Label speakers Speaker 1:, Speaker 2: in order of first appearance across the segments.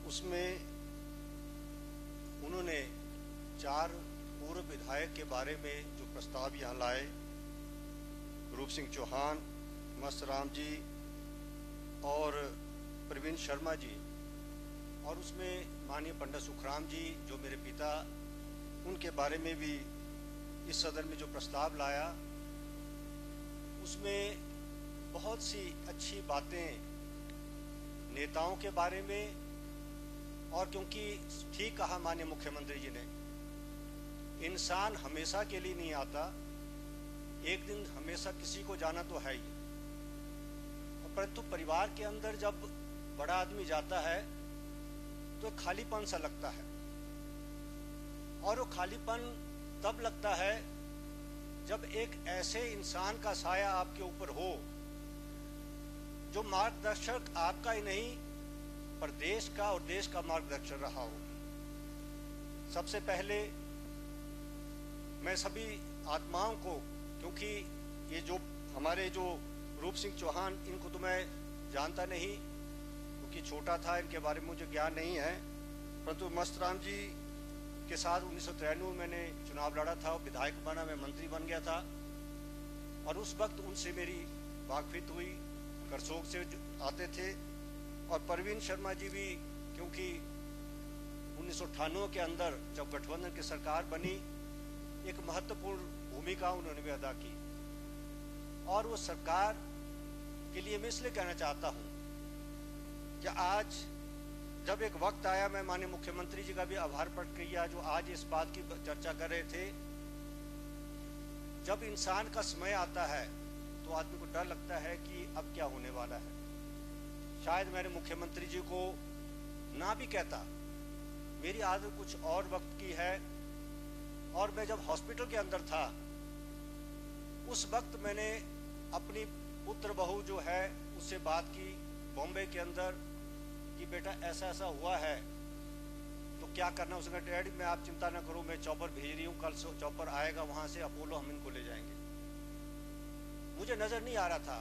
Speaker 1: उसमें उन्होंने 4 पूर्व विधायक के बारे में जो प्रस्ताव यहाँ लाए, रूप सिंह चौहान, मस्तराम जी और प्रवीण शर्मा जी, और उसमें माननीय पंडित सुखराम जी जो मेरे पिता, उनके बारे में भी इस सदन में जो प्रस्ताव लाया, उसमें बहुत सी अच्छी बातें नेताओं के बारे में, और क्योंकि ठीक कहा माननीय मुख्यमंत्री जी ने, इंसान हमेशा के लिए नहीं आता, एक दिन हमेशा किसी को जाना तो है ही, परंतु परिवार के अंदर जब बड़ा आदमी जाता है तो एक खालीपन सा लगता है, और वो खालीपन तब लगता है जब एक ऐसे इंसान का साया आपके ऊपर हो जो मार्गदर्शक आपका ही नहीं पर देश का और देश का मार्गदर्शक रहा हो। सबसे पहले मैं सभी आत्माओं को, क्योंकि ये जो हमारे जो रूप सिंह चौहान, इनको तो मैं जानता नहीं क्योंकि छोटा था, इनके बारे में मुझे ज्ञान नहीं है, परंतु मस्तराम जी के साथ 1993 में मैंने चुनाव लड़ा था, विधायक बना, मैं मंत्री बन गया था, और उस वक्त उनसे मेरी वाकफित हुई, करसोग से आते थे। और प्रवीण शर्मा जी भी, क्योंकि 1998 के अंदर जब गठबंधन की सरकार बनी, एक महत्वपूर्ण भूमिका उन्होंने भी अदा की, और वो सरकार के लिए मैं इसलिए कहना चाहता हूँ कि आज जब एक वक्त आया, मैं माननीय मुख्यमंत्री जी का भी आभार प्रकट किया जो आज इस बात की चर्चा कर रहे थे, जब इंसान का समय आता है तो आदमी को डर लगता है कि अब क्या होने वाला है। शायद मैंने मुख्यमंत्री जी को ना भी कहता, मेरी आदत कुछ और वक्त की है, और मैं जब हॉस्पिटल के अंदर था उस वक्त मैंने अपनी पुत्र बहू जो है उससे बात की बॉम्बे के अंदर कि बेटा ऐसा ऐसा हुआ है तो क्या करना। उसने कहा डैडी मैं आप चिंता ना करो, मैं चॉपर भेज रही हूँ, कल से चॉपर आएगा वहाँ से अपोलो, हम इनको ले जाएंगे। मुझे नज़र नहीं आ रहा था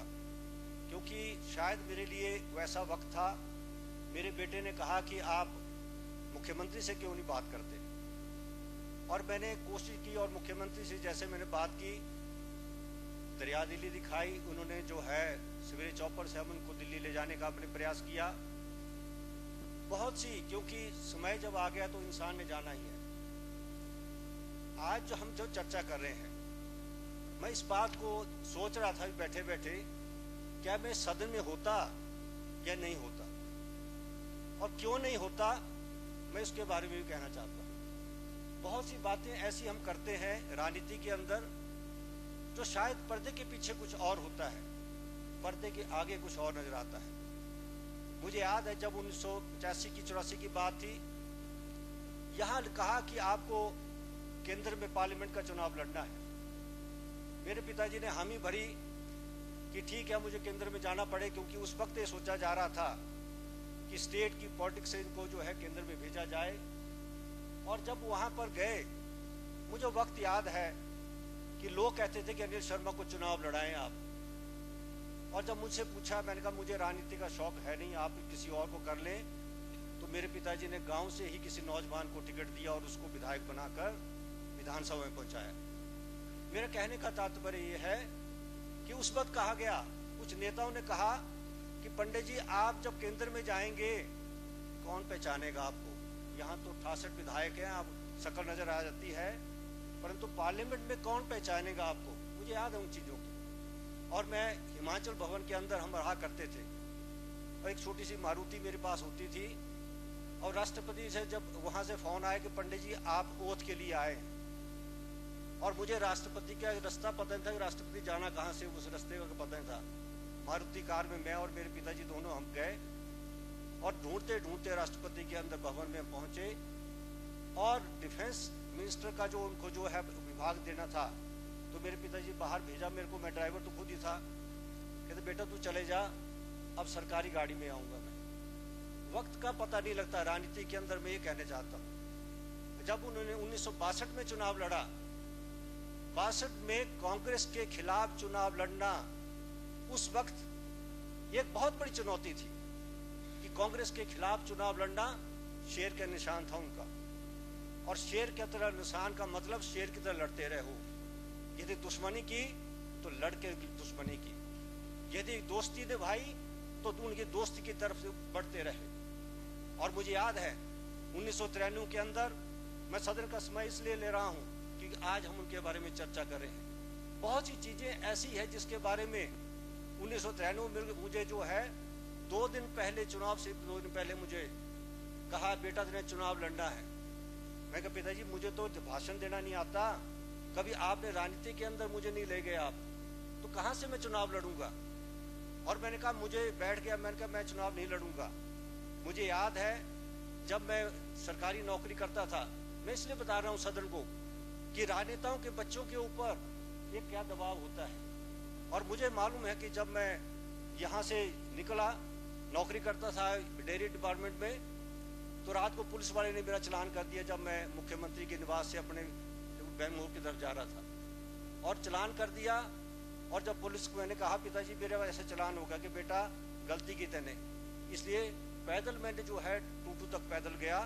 Speaker 1: क्योंकि शायद मेरे लिए वैसा वक्त था। मेरे बेटे ने कहा कि आप मुख्यमंत्री से क्यों नहीं बात करते, और मैंने कोशिश की और मुख्यमंत्री से जैसे मैंने बात की, दरिया दिल्ली दिखाई, उन्होंने जो है सवेरे चॉपर से हम उनको दिल्ली ले जाने का अपने प्रयास किया। बहुत सी, क्योंकि समय जब आ गया तो इंसान ने जाना ही है। आज जो हम जो चर्चा कर रहे हैं, मैं इस बात को सोच रहा था बैठे बैठे, क्या मैं सदन में होता या नहीं होता, और क्यों नहीं होता, मैं उसके बारे में भी कहना चाहता हूँ। बहुत सी बातें ऐसी हम करते हैं राजनीति के अंदर जो शायद पर्दे के पीछे कुछ और होता है, पर्दे के आगे कुछ और नजर आता है। मुझे याद है जब 1985 की 84 की बात थी, यहाँ कहा कि आपको केंद्र में पार्लियामेंट का चुनाव लड़ना है। मेरे पिताजी ने हामी भरी कि ठीक है मुझे केंद्र में जाना पड़े, क्योंकि उस वक्त ये सोचा जा रहा था कि स्टेट की पॉलिटिक्स से इनको जो है केंद्र में भेजा जाए। और जब वहाँ पर गए, मुझे वक्त याद है कि लोग कहते थे कि अनिल शर्मा को चुनाव लड़ाएं आप, और जब मुझसे पूछा, मैंने कहा मुझे राजनीति का शौक है नहीं, आप किसी और को कर लें, तो मेरे पिताजी ने गांव से ही किसी नौजवान को टिकट दिया और उसको विधायक बनाकर विधानसभा में पहुंचाया। मेरा कहने का तात्पर्य ये है कि उस वक्त कहा गया, कुछ नेताओं ने कहा कि पंडित जी आप जब केंद्र में जाएंगे कौन पहचानेगा आपको, यहाँ तो 68 विधायक हैं, आप शक्ल नजर आ जाती है, परंतु पार्लियामेंट में कौन पहचानेगा आपको। मुझे याद है उन चीज़ों की। और मैं हिमाचल भवन के अंदर हम रहा करते थे, और एक छोटी सी मारुति मेरे पास होती थी, और राष्ट्रपति से जब वहाँ से फ़ोन आया कि पंडित जी आप ओथ के लिए आए, और मुझे राष्ट्रपति का रास्ता पता नहीं था कि राष्ट्रपति जाना कहाँ से, उस रास्ते का पता नहीं था। मारुति कार में मैं और मेरे पिताजी दोनों हम गए, और ढूंढते ढूंढते राष्ट्रपति के अंदर भवन में पहुँचे, और डिफेंस मिनिस्टर का जो उनको जो है विभाग देना था, तो मेरे पिताजी बाहर भेजा मेरे को, मैं ड्राइवर तो खुद ही था, कहते बेटा तू चले जा, अब सरकारी गाड़ी में आऊँगा मैं। वक्त का पता नहीं लगता राजनीति के अंदर। मैं ये कहने चाहता हूँ, जब उन्होंने 1962 में चुनाव लड़ा, 62 में कांग्रेस के खिलाफ चुनाव लड़ना उस वक्त एक बहुत बड़ी चुनौती थी कि कांग्रेस के खिलाफ चुनाव लड़ना शेर का निशान था उनका, और शेर की तरह निशान का मतलब शेर की तरह लड़ते रहे हो। यदि दुश्मनी की तो लड़के की दुश्मनी की, यदि दोस्ती निभाई तो उनकी दोस्ती की तरफ से बढ़ते रहे। और मुझे याद है 1993 के अंदर, मैं सदन का समय इसलिए ले रहा हूं कि आज हम उनके बारे में चर्चा कर रहे हैं। बहुत सी चीजें ऐसी है जिसके बारे में 1993 में मुझे जो है 2 दिन पहले, चुनाव से 2 दिन पहले मुझे कहा, बेटा तुमने चुनाव लड़ना है। मैं कहा पिताजी मुझे तो भाषण देना नहीं आता, कभी आपने राजनीति के अंदर मुझे नहीं ले गए आप, तो कहां से मैं चुनाव लड़ूंगा। और मैंने कहा, मुझे बैठ गया, मैंने कहा मैं चुनाव नहीं लड़ूंगा। मुझे याद है जब मैं सरकारी नौकरी करता था, मैं इसलिए बता रहा हूं सदन को कि राजनेताओं के बच्चों के ऊपर ये क्या दबाव होता है। और मुझे मालूम है कि जब मैं यहाँ से निकला, नौकरी करता था डेयरी डिपार्टमेंट में, तो रात को पुलिस वाले ने मेरा चालान कर दिया जब मैं मुख्यमंत्री के निवास से अपने बेंगलुरु की तरफ जा रहा था, और चालान कर दिया। और जब पुलिस को मैंने कहा पिताजी मेरा ऐसे चालान होगा कि बेटा गलती की तैने, इसलिए पैदल मैंने जो है टूटू तक पैदल गया,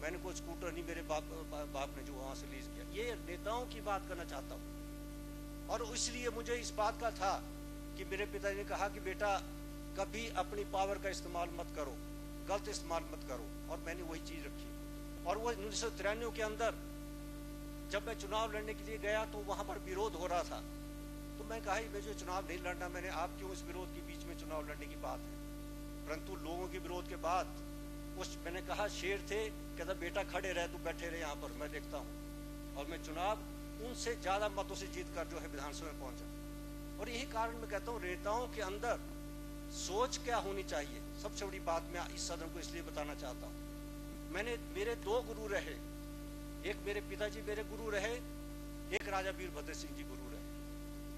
Speaker 1: मैंने कोई स्कूटर नहीं, मेरे बाप ने जो वहां से लीज किया। ये नेताओं की बात करना चाहता हूँ। और इसलिए मुझे इस बात का था कि मेरे पिताजी ने कहा कि बेटा कभी अपनी पावर का इस्तेमाल मत करो, गलत इस्तेमाल मत करो, और मैंने वही चीज रखी। और वो 1993 के अंदर जब मैं चुनाव लड़ने के लिए गया तो वहां पर विरोध हो रहा था, तो मैं कहा मैं जो चुनाव नहीं लड़ना, मैंने आप क्यों इस विरोध के बीच में चुनाव लड़ने की बात है। परंतु लोगों के विरोध के बाद उस मैंने कहा, शेर थे, कहता बेटा खड़े रहे, तू बैठे रहे यहाँ पर, मैं देखता हूँ। और मैं चुनाव उनसे ज्यादा मतों से जीत कर जो है विधानसभा में पहुंचा। और यही कारण मैं कहता हूँ नेताओं के अंदर सोच क्या होनी चाहिए। सबसे बड़ी बात मैं इस सदन को इसलिए बताना चाहता हूँ, मेरे 2 गुरु रहे, एक मेरे पिताजी मेरे गुरु रहे, एक राजा वीरभद्र सिंह जी गुरु रहे।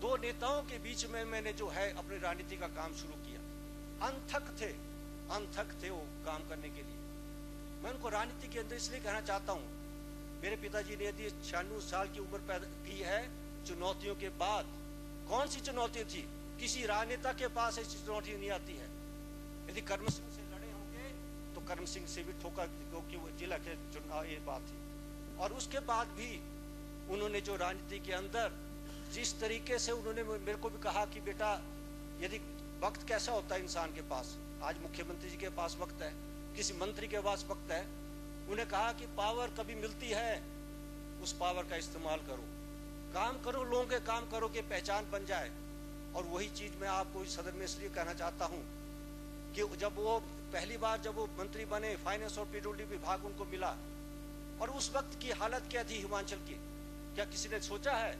Speaker 1: 2 नेताओं के बीच में मैंने जो है अपनी राजनीति का काम शुरू किया। अनथक थे वो काम करने के लिए। मैं उनको राजनीति के अंदर इसलिए कहना चाहता हूँ, मेरे पिताजी ने यदि 96 साल की उम्र पैदा की है, चुनौतियों के बाद कौन सी चुनौती थी, किसी राजनेता के पास ऐसी चुनौती नहीं आती है। यदि कर्म सिंह से लड़े होंगे तो कर्म सिंह से भी ठोका, क्योंकि वो जिला के चुनाव ये बात थी। और उसके बाद भी उन्होंने जो राजनीति के अंदर जिस तरीके से उन्होंने मेरे को भी कहा कि बेटा यदि वक्त कैसा होता है इंसान के पास, आज मुख्यमंत्री जी के पास वक्त है, किसी मंत्री के पास वक्त है, उन्हें कहा कि पावर कभी मिलती है, उस पावर का इस्तेमाल करो, काम करो, लोगों के काम करो कि पहचान बन जाए। और वही चीज मैं आपको इस सदन में इसलिए कहना चाहता हूं कि जब वो पहली बार जब वो मंत्री बने, फाइनेंस और पीडब्ल्यूडी विभाग उनको मिला, और उस वक्त की हालत क्या थी हिमाचल की, क्या किसी ने सोचा है?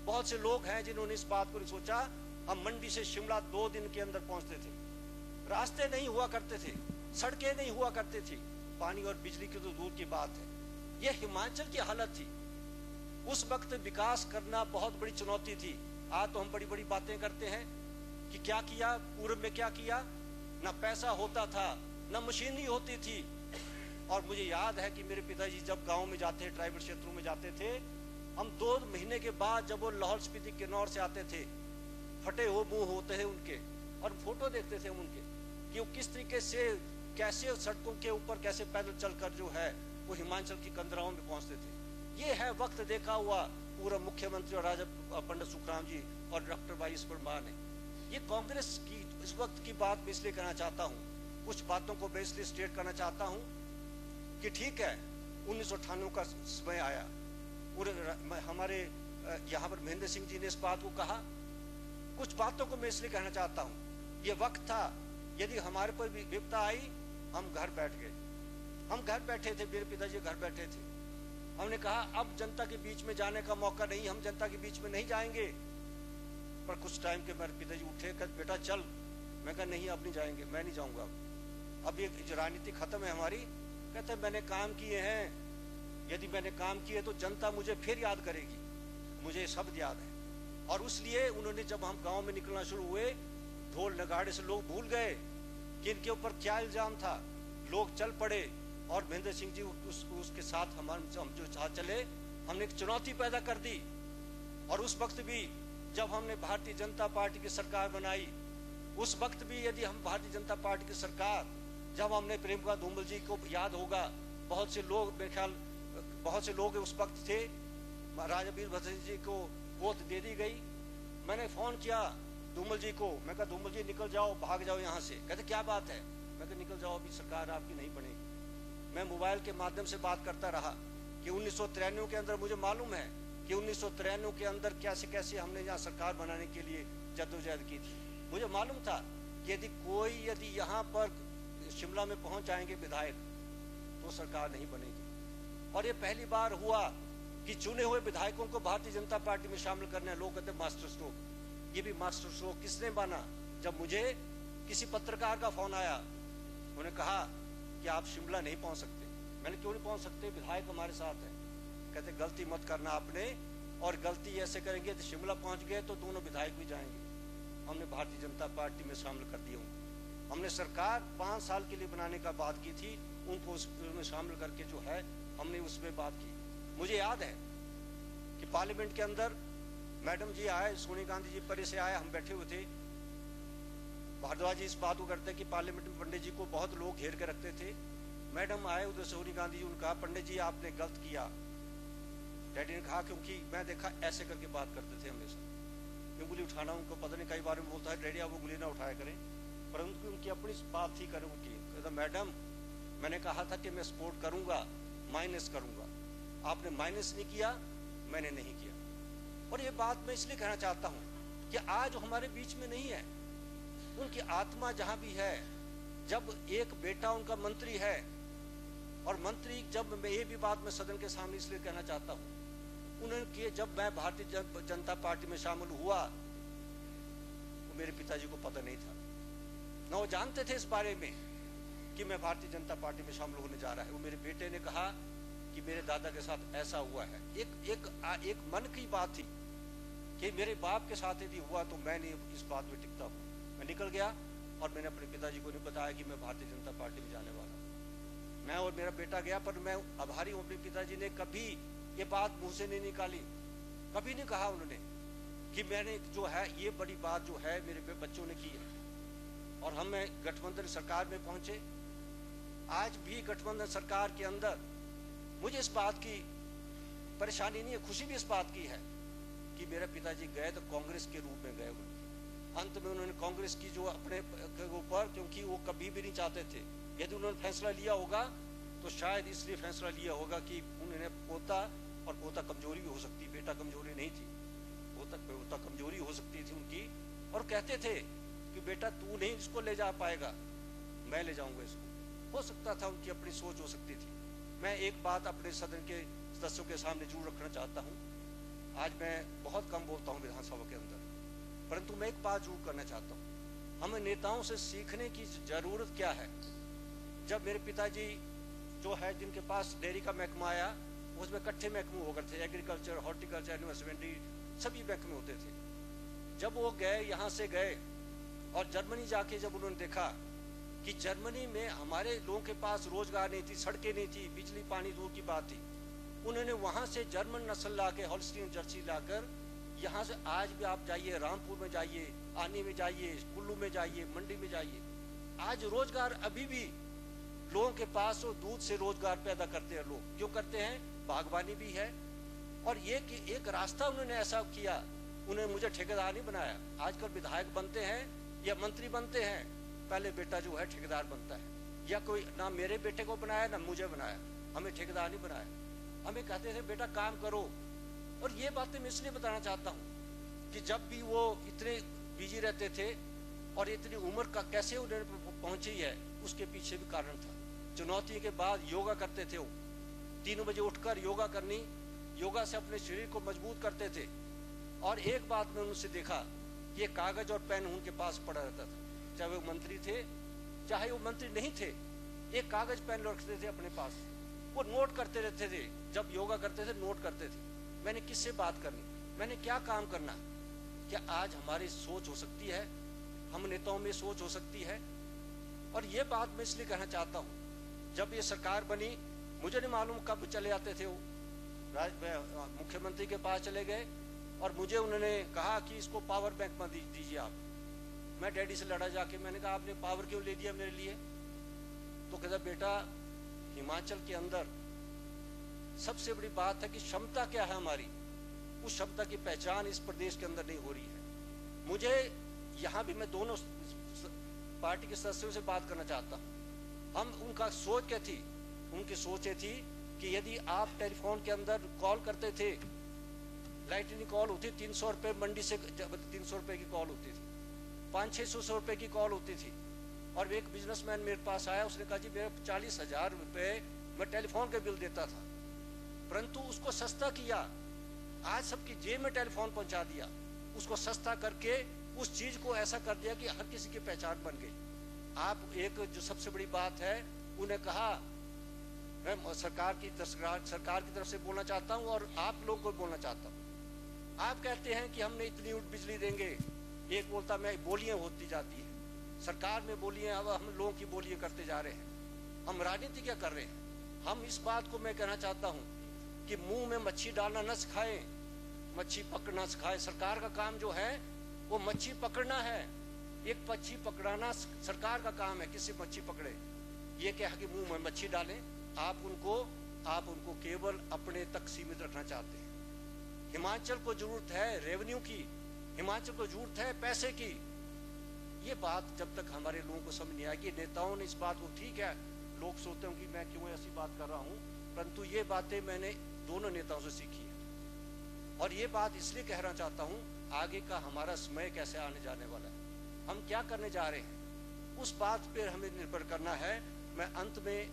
Speaker 1: बहुत से लोग हैं जिन्होंने इस बात को नहीं सोचा। हम मंडी से शिमला 2 दिन के अंदर पहुंचते थे, रास्ते नहीं हुआ करते थे, सड़कें नहीं हुआ करते थी, पानी और बिजली की तो दूर की बात है। यह हिमाचल की हालत थी। उस वक्त विकास करना बहुत बड़ी चुनौती थी। आज तो हम बड़ी बड़ी बातें करते हैं कि क्या किया, पूर्व में क्या किया, ना पैसा होता था, ना मशीनरी होती थी। और मुझे याद है कि मेरे पिताजी जब गांव में जाते, ट्राइबल क्षेत्रों में जाते थे, हम 2 महीने के बाद जब वो लाहौल स्पीति किन्नौर से आते थे, फटे हो मुंह होते थे उनके, और फोटो देखते थे उनके कि वो किस तरीके से, कैसे सड़कों के ऊपर कैसे पैदल चलकर जो है वो हिमाचल की कंदराओं में पहुंचते थे। ये है वक्त देखा हुआ पूरा मुख्यमंत्री और राजा पंडित सुखराम जी और डॉक्टर वाई परमार ने। ये कांग्रेस की इस वक्त की बात मैं इसलिए कहना चाहता हूँ, कुछ बातों को मैं इसलिए स्टेट करना चाहता हूँ कि ठीक है 1998 का समय आया और हमारे यहाँ पर महेंद्र सिंह जी ने इस बात को कहा। कुछ बातों को मैं इसलिए कहना चाहता हूँ, ये वक्त था यदि हमारे पर भी विपदा आई, हम घर बैठ गए, हम घर बैठे थे, मेरे पिताजी घर बैठे थे। हमने कहा अब जनता के बीच में जाने का मौका नहीं, हम जनता के बीच में नहीं जाएंगे। पर कुछ टाइम के मेरे पिताजी उठे, कहते बेटा चल। मैं कहा नहीं अब नहीं जाएंगे, मैं नहीं जाऊंगा, अब ये राजनीति खत्म है हमारी। कहते मैंने काम किए हैं, यदि मैंने काम किए तो जनता मुझे फिर याद करेगी, मुझे शब्द याद है। और उसलिए उन्होंने जब हम गांव में निकलना शुरू हुए, ढोल नगाड़े से लोग भूल गए कि इनके ऊपर क्या इल्जाम था, लोग चल पड़े। और महेंद्र सिंह जी उसके साथ हम जो साथ चले, हमने एक चुनौती पैदा कर दी। और उस वक्त भी जब हमने भारतीय जनता पार्टी की सरकार बनाई, उस वक्त भी यदि हम भारतीय जनता पार्टी की सरकार, जब हमने प्रेम कुमार धूमल जी को याद होगा बहुत से लोग, मेरे ख्याल बहुत से लोग उस वक्त थे, राजा वीरभद्र सिंह जी को गोद दे दी गई। मैंने फोन किया धूमल जी को, मैं कहा धूमल जी निकल जाओ, भाग जाओ यहाँ से। कहते क्या बात है? मैं कहा निकल जाओ, अभी सरकार आपकी नहीं बनेगी। मैं मोबाइल के माध्यम से बात करता रहा कि 1993 के अंदर, मुझे मालूम है कि 1993 के अंदर कैसे कैसे हमने यहाँ सरकार बनाने के लिए जद्दोजहद की थी। मुझे मालूम था कि यदि यहाँ पर शिमला में पहुंच जाएंगे विधायक तो सरकार नहीं बनेगी। और ये पहली बार हुआ कि चुने हुए विधायकों को भारतीय जनता पार्टी में शामिल करने, लोग कहते मास्टर स्ट्रोक। ये भी मास्टर स्ट्रोक किसने माना? जब मुझे किसी पत्रकार का फोन आया, उन्होंने कहा कि आप शिमला नहीं पहुंच सकते। मैंने क्यों नहीं पहुंच सकते? विधायक हमारे साथ है। कहते गलती मत करना आपने, और गलती ऐसे करेंगे तो शिमला पहुंच गए तो दोनों विधायक भी जाएंगे। हमने भारतीय जनता पार्टी में शामिल कर दिया उनको। हमने सरकार 5 साल के लिए बनाने का बात की थी, उनको उसमें शामिल करके जो है हमने उसमें बात की। मुझे याद है कि पार्लियामेंट के अंदर मैडम जी आए, सोनिया गांधी जी परे से आए, हम बैठे हुए थे। भारद्वाज जी इस बात को करते कि पार्लियामेंट में पंडित जी को बहुत लोग घेर के रखते थे। मैडम आए उधर, सोनिया गांधी जी, उनका पंडित जी आपने गलत किया। डैडी ने कहा, क्योंकि मैं देखा ऐसे करके बात करते थे हमेशा, उंगली उठाना उनको पता नहीं, कई बार में बोलता है डैडी आप उंगली ना उठाया करें, परंतु उनकी अपनी बात थी करें उनकी। कहता मैडम मैंने कहा था कि मैं सपोर्ट करूंगा, माइनस करूंगा, आपने माइनस नहीं किया, मैंने नहीं किया। और ये बात मैं इसलिए कहना चाहता हूं कि आज हमारे बीच में नहीं है, उनकी आत्मा जहां भी है। जब एक बेटा उनका मंत्री है, और मंत्री, जब मैं ये भी बात मैं सदन के सामने इसलिए कहना चाहता हूं, उन्होंने किए, जब मैं भारतीय जनता पार्टी में शामिल हुआ, वो मेरे पिताजी को पता नहीं था, ना वो जानते थे इस बारे में कि मैं भारतीय जनता पार्टी में शामिल होने जा रहा है। वो मेरे बेटे ने कहा कि मेरे दादा के साथ ऐसा हुआ है। एक मन की बात थी कि मेरे बाप के साथ यदि हुआ तो मैं नहीं इस बात में टिकता हूँ। मैं निकल गया और मैंने अपने पिताजी को नहीं बताया कि मैं भारतीय जनता पार्टी में जाने वाला हूँ। मैं और मेरा बेटा गया, पर मैं आभारी हूँ अपने पिताजी ने कभी ये बात मुंह से नहीं निकाली, कभी नहीं कहा उन्होंने कि मैंने जो है ये बड़ी बात जो है मेरे बच्चों ने की है। और हम गठबंधन सरकार में पहुंचे। आज भी गठबंधन सरकार के अंदर मुझे इस बात की परेशानी नहीं है, खुशी भी इस बात की है कि मेरे पिताजी गए तो कांग्रेस के रूप में गए। अंत में उन्होंने कांग्रेस की जो अपने ऊपर, क्योंकि वो कभी भी नहीं चाहते थे, यदि उन्होंने फैसला लिया होगा तो शायद इसलिए फैसला लिया होगा कि उन्होंने पोता, और पोता कमजोरी भी हो सकती, बेटा कमजोरी नहीं थी, पोता कमजोरी हो सकती थी उनकी, और कहते थे कि बेटा तू नहीं इसको ले जा पाएगा, मैं ले जाऊंगा इसको। हो सकता था उनकी अपनी सोच हो सकती थी। मैं एक बात अपने सदन के सदस्यों के सामने जरूर रखना चाहता हूँ। आज मैं बहुत कम बोलता हूँ विधानसभा के अंदर, परंतु मैं एक बात जरूर करना चाहता हूँ। हमें नेताओं से सीखने की जरूरत क्या है। जब मेरे पिताजी जो है, जिनके पास डेयरी का महकमा आया, उसमें इकट्ठे महकमे हो गए थे, एग्रीकल्चर, हॉर्टिकल्चर, एनिमल हस्बेंड्री, सभी महकमे होते थे। जब वो गए, यहाँ से गए और जर्मनी जाके जब उन्होंने देखा कि जर्मनी में हमारे लोगों के पास रोजगार नहीं थी, सड़कें नहीं थी, बिजली पानी दूर की बात थी, उन्होंने वहाँ से जर्मन नस्ल ला के, हॉल्स्टीन जर्सी लाकर, यहाँ से आज भी आप जाइए, रामपुर में जाइए, आनी में जाइए, कुल्लू में जाइए, मंडी में जाइए, आज रोजगार अभी भी लोगों के पास, वो दूध से रोजगार पैदा करते हैं लोग। क्यों करते हैं? बागवानी भी है। और ये कि एक रास्ता उन्होंने ऐसा किया, उन्हें मुझे ठेकेदार नहीं बनाया। आजकल विधायक बनते हैं या मंत्री बनते हैं, पहले बेटा जो है ठेकेदार बनता है, या कोई ना मेरे बेटे को बनाया ना मुझे बनाया, हमें ठेकेदार नहीं बनाया। हमें कहते थे बेटा काम करो। और ये बातें मैं इसलिए बताना चाहता हूँ कि जब भी वो इतने बिजी रहते थे और इतनी उम्र का कैसे उन्हें पहुंची है, उसके पीछे भी कारण था। चुनौती के बाद योगा करते थे, वो 3 बजे उठकर योगा करनी, योगा से अपने शरीर को मजबूत करते थे। और एक बात मैंने उनसे देखा कि ये कागज और पेन उनके पास पड़ा रहता था, चाहे वो मंत्री थे चाहे वो मंत्री नहीं थे, एक कागज पेन रखते थे अपने पास, वो नोट करते रहते थे। जब योगा करते थे नोट करते थे, मैंने किससे बात करनी, मैंने क्या काम करना। क्या आज हमारी सोच हो सकती है, हम नेताओं में सोच हो सकती है। और ये बात मैं इसलिए कहना चाहता हूँ, जब ये सरकार बनी, मुझे नहीं मालूम कब चले जाते थे वो, मुख्यमंत्री के पास चले गए और मुझे उन्होंने कहा कि इसको पावर बैंक में दीजिए आप। मैं डैडी से लड़ा जाके, मैंने कहा आपने पावर क्यों ले दिया मेरे लिए? तो कहता बेटा हिमाचल के अंदर सबसे बड़ी बात है कि क्षमता क्या है हमारी, उस क्षमता की पहचान इस प्रदेश के अंदर नहीं हो रही है। मुझे यहाँ भी मैं दोनों पार्टी के सदस्यों से बात करना चाहता हूँ। हम उनका सोच क्या थी, उनकी सोच ये थी कि यदि आप टेलीफोन के अंदर कॉल करते थे, लाइटनिंग कॉल होती 300 रुपये मंडी से, 300 रुपये की कॉल होती थी, 500-600 रुपये की कॉल होती थी। और एक बिजनेसमैन मेरे पास आया, उसने कहा जी मेरे 40,000 रुपये मैं टेलीफोन के बिल देता था, परंतु उसको सस्ता किया, आज सबकी जेब में टेलीफोन पहुंचा दिया, उसको सस्ता करके उस चीज को ऐसा कर दिया कि हर किसी की पहचान बन गई। आप एक जो सबसे बड़ी बात है, उन्हें कहा, मैं सरकार की तरफ से बोलना चाहता हूं और आप लोग को बोलना चाहता हूं। आप कहते हैं कि हमने इतनी बिजली देंगे, एक बोलता मैं बोलियां होती जाती है, सरकार में बोलियां, अब हम लोगों की बोलियां करते जा रहे हैं, हम राजनीति क्या कर रहे हैं। हम इस बात को मैं कहना चाहता हूं कि मुंह में मच्छी डालना न सिखाएं, मच्छी पकड़ना सिखाएं। सरकार का काम जो है वो मच्छी पकड़ना है, एक मच्छी पकड़ाना सरकार का काम है, किसी मच्छी पकड़े। ये क्या है कि मुंह में मच्छी डालें, आप उनको केवल अपने तक सीमित रखना चाहते हैं। हिमाचल को जरूरत है रेवेन्यू की, हिमाचल को जरूरत है पैसे की। ये बात जब तक हमारे लोगों को समझ नहीं आएगी, नेताओं ने इस बात को, ठीक है लोग सोचते हैं कि मैं क्यों ऐसी बात कर रहा हूं, परंतु ये बातें मैंने दोनों नेताओं से सीखी है। और ये बात इसलिए कहना चाहता हूं, आगे का हमारा समय कैसे आने जाने वाला है, हम क्या करने जा रहे हैं, उस बात पर हमें निर्भर करना है। मैं अंत में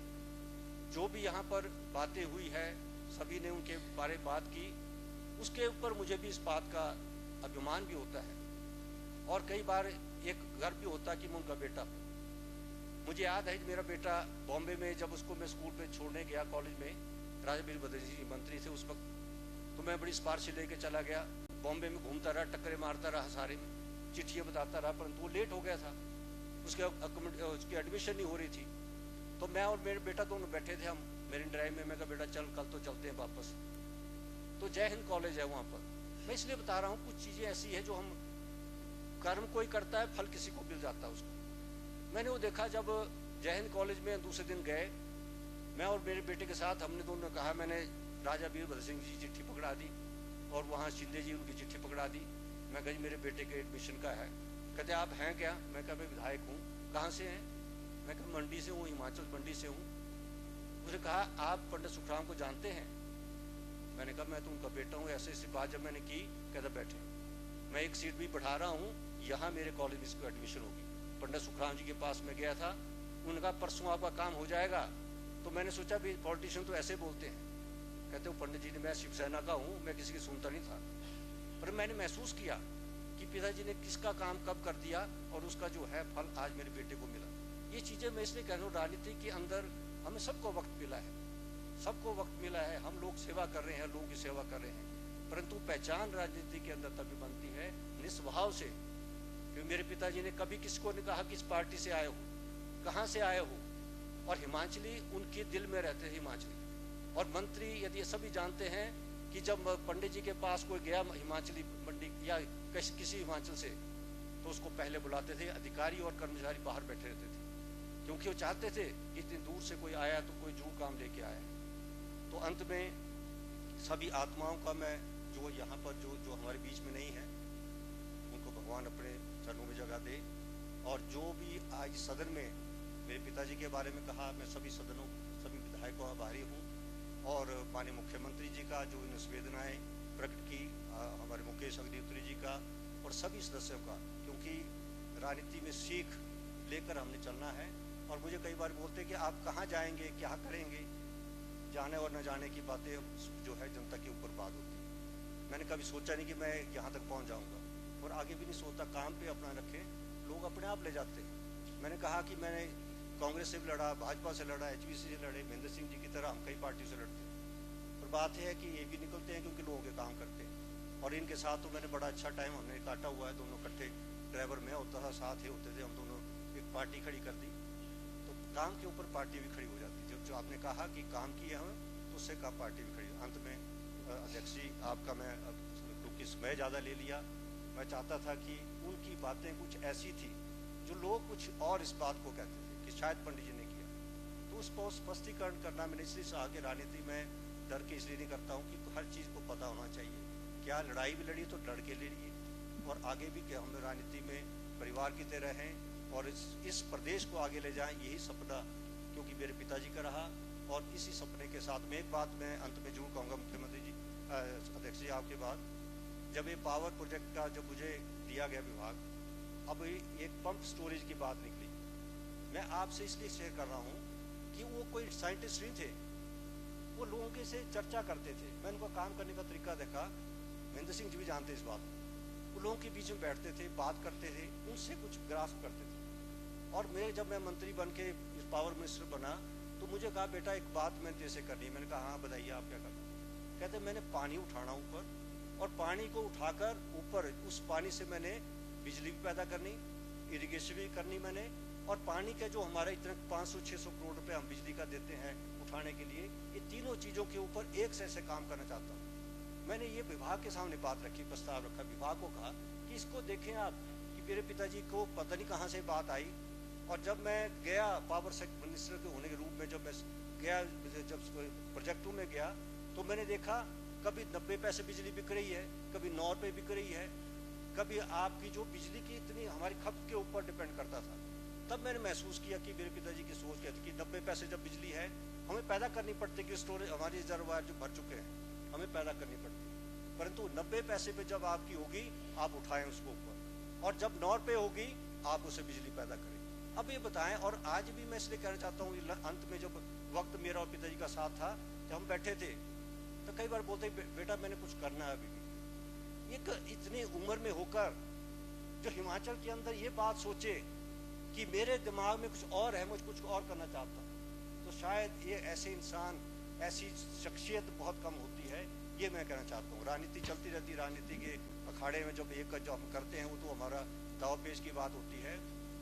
Speaker 1: जो भी यहाँ पर बातें हुई है, सभी ने उनके बारे में बात की, उसके ऊपर मुझे भी इस बात का अभिमान भी होता है और कई बार एक गर्व भी होता है कि मैं उनका बेटा हूँ। मुझे याद है मेरा बेटा बॉम्बे में, जब उसको मैं स्कूल पे छोड़ने गया कॉलेज में, राजा वीरभद्र जी मंत्री थे उस वक्त, तो मैं बड़ी सिफारिश लेके चला गया, बॉम्बे में घूमता रहा, टक्करे मारता रहा, सारे में चिट्ठियाँ बताता रहा, परंतु वो लेट हो गया था, उसकी एडमिशन नहीं हो रही थी। तो मैं और मेरे बेटा दोनों बैठे थे हम मेरिन ड्राइव में, मैं कहा बेटा चल कल तो चलते हैं वापस। तो जय हिंद कॉलेज है वहाँ पर। मैं इसलिए बता रहा हूँ, कुछ चीज़ें ऐसी है जो हम, कर्म कोई करता है फल किसी को मिल जाता है उसको। मैंने वो देखा, जब जय हिंद कॉलेज में दूसरे दिन गए, मैं और मेरे बेटे के साथ हमने दोनों कहा, मैंने राजा वीरभद्र सिंह जी चिट्ठी पकड़ा दी और वहाँ शिंदे जी उनकी चिट्ठी पकड़ा दी। मैं कहा मेरे बेटे के एडमिशन का है। कहते आप हैं क्या? मैं कहा मैं विधायक हूँ। कहाँ से हैं? मैं कहा मंडी से हूँ, हिमाचल मंडी से हूँ। मुझे कहा आप पंडित सुखराम को जानते हैं? मैंने कहा मैं तो उनका बेटा हूँ। ऐसे ऐसी बात जब मैंने की, कहता बैठे, मैं एक सीट भी बढ़ा रहा हूँ, यहाँ मेरे कॉलेज में इसको एडमिशन होगी। पंडित सुखराम जी के पास मैं गया था, उन्होंने कहा परसों आपका काम हो जाएगा। तो मैंने सोचा भी पॉलिटिशियन तो ऐसे बोलते हैं। कहते हो पंडित जी ने, मैं शिवसेना का हूँ, मैं किसी की सुनता नहीं था, पर मैंने महसूस किया कि पिताजी ने किसका काम कब कर दिया और उसका जो है फल आज मेरे बेटे को मिला। ये चीज़ें मैं इसलिए कह रहा हूँ, राजनीति के अंदर हमें सबको वक्त मिला है, सबको वक्त मिला है, हम लोग सेवा कर रहे हैं, लोगों की सेवा कर रहे हैं, परंतु पहचान राजनीति के अंदर तभी बनती है निस्वभाव से। क्योंकि मेरे पिताजी ने कभी किसी को नहीं कहा किस पार्टी से आए हो, कहाँ से आए हो, और हिमाचली उनके दिल में रहते हैं हिमाचली। और मंत्री यदि ये सभी जानते हैं कि जब पंडित जी के पास कोई गया हिमाचली मंडी या किसी हिमाचल से, तो उसको पहले बुलाते थे, अधिकारी और कर्मचारी बाहर बैठे रहते थे, क्योंकि वो चाहते थे कि इतनी दूर से कोई आया तो कोई जरूर काम लेके आया। तो अंत में सभी आत्माओं का मैं, जो यहाँ पर जो हमारे बीच में नहीं है, उनको भगवान अपने चरणों में जगह दे। और जो भी आज सदन में मेरे पिताजी के बारे में कहा, मैं सभी सदनों, सभी विधायकों का आभारी हूँ। और माननीय मुख्यमंत्री जी का जो इन संवेदनाएँ प्रकट की, हमारे मुकेश अग्निहोत्री जी का और सभी सदस्यों का, क्योंकि राजनीति में सीख लेकर हमने चलना है। और मुझे कई बार बोलते हैं कि आप कहाँ जाएंगे, क्या करेंगे, जाने और न जाने की बातें जो है जनता के ऊपर बात होती है। मैंने कभी सोचा नहीं कि मैं यहाँ तक पहुँच जाऊँगा, और आगे भी नहीं सोचता। काम पे अपना रखें, लोग अपने आप ले जाते हैं। मैंने कहा कि मैंने कांग्रेस से भी लड़ा, भाजपा से लड़ा, HVC से लड़े, महेंद्र सिंह जी की तरह हम कई पार्टियों से लड़ते हैं, पर बात यह है कि ये भी निकलते हैं क्योंकि लोगों के काम करते हैं। और इनके साथ तो मैंने बड़ा अच्छा टाइम हमने काटा हुआ है, दोनों इकट्ठे, ड्राइवर में होता था, साथ ही होते थे हम दोनों, एक पार्टी खड़ी कर दी तो काम के ऊपर पार्टी भी खड़ी हो जाती थी। जो आपने कहा कि काम किया है तो उससे का पार्टी भी खड़ी। अंत में अध्यक्ष जी आपका मैं, क्योंकि समय ज़्यादा ले लिया, मैं चाहता था कि उनकी बातें कुछ ऐसी थी जो लोग कुछ और इस बात को कहते थे कि शायद पंडित जी ने किया, तो उसको स्पष्टीकरण करना मैंने इसलिए चाहा कि राजनीति में डर के इसलिए नहीं करता हूँ कि हर चीज़ को पता होना चाहिए। क्या लड़ाई भी लड़ी तो लड़ के लड़िए, और आगे भी क्या हम राजनीति में परिवार की तरह हैं और इस प्रदेश को आगे ले जाएं, यही सपना क्योंकि मेरे पिताजी का रहा। और इसी सपने के साथ में एक बात मैं अंत में जरूर कहूँगा मुख्यमंत्री जी, अध्यक्ष जी, आपके बाद जब ये पावर प्रोजेक्ट का जब मुझे दिया गया विभाग, अब एक पंप स्टोरेज की बात निकली। मैं आपसे इसलिए शेयर कर रहा हूँ कि वो कोई साइंटिस्ट नहीं थे, वो लोगों के से चर्चा करते थे। मैं उनका काम करने का तरीका देखा, महेंद्र सिंह जी भी जानते इस बात को। वो लोगों के बीच में बैठते थे, बात करते थे, उनसे कुछ ग्राफ करते थे। और जब मैं मंत्री बन के पावर मिनिस्टर बना तो मुझे कहा, बेटा एक बात मैंने जैसे करनी है। मैंने कहा हाँ बताइए आप क्या करना। कहते मैंने पानी उठाना ऊपर, और पानी को उठाकर ऊपर उस पानी से मैंने बिजली भी पैदा करनी, इरिगेशन भी करनी मैंने, और पानी के जो हमारे इतने 500-600 करोड़ रुपए हम बिजली का देते हैं उठाने के लिए, ये तीनों चीज़ों के ऊपर एक से काम करना चाहता हूँ। मैंने ये विभाग के सामने बात रखी, प्रस्ताव रखा, विभाग को कहा कि इसको देखें आप, कि मेरे पिताजी को पता नहीं कहाँ से बात आई। और जब मैं गया पावर सेक्टर मिनिस्टर के होने के रूप में, जब मैं गया, जब प्रोजेक्टों में गया तो मैंने देखा कभी 90 पैसे बिजली बिक रही है, कभी 9 रुपये बिक रही है, कभी आपकी जो बिजली की इतनी हमारी खपत के ऊपर डिपेंड करता था। तब मैंने महसूस किया कि मेरे पिताजी की सोच कहती कि 90 पैसे जब बिजली है हमें पैदा करनी पड़ती, कि स्टोरेज हमारी रिजर्वायर जो भर चुके हैं हमें पैदा करनी पड़ती है, परंतु 90 पैसे पे जब आपकी होगी आप उठाएं उसको ऊपर, और जब 9 रुपये होगी आप उसे बिजली पैदा करें। अब ये बताएं, और आज भी मैं इसलिए कहना चाहता हूँ, अंत में जब वक्त मेरा और पिताजी का साथ था, जब हम बैठे थे तो कई बार बोलते बेटा मैंने कुछ करना है अभी भी। ये इतनी उम्र में होकर जो हिमाचल के अंदर ये बात सोचे कि मेरे दिमाग में कुछ और है, मुझे कुछ और करना चाहता, तो शायद ये ऐसे इंसान, ऐसी शख्सियत बहुत कम होती है। ये मैं कहना चाहता हूँ। राजनीति चलती रहती, राजनीति के अखाड़े में जब एक जो हम करते हैं वो तो हमारा दाव पेश की बात होती है,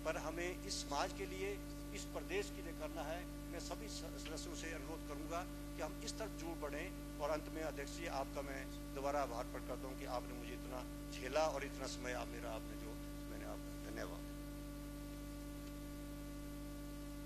Speaker 1: पर हमें इस समाज के लिए, इस प्रदेश के लिए करना है। मैं सभी सदस्यों से अनुरोध करूंगा कि हम इस तरफ जरूर बढ़ें। और अंत में अध्यक्ष जी आपका मैं दोबारा आभार प्रकट करता हूँ कि आपने मुझे इतना झेला और इतना समय आप मेरा आपने जो मैंने आप धन्यवाद।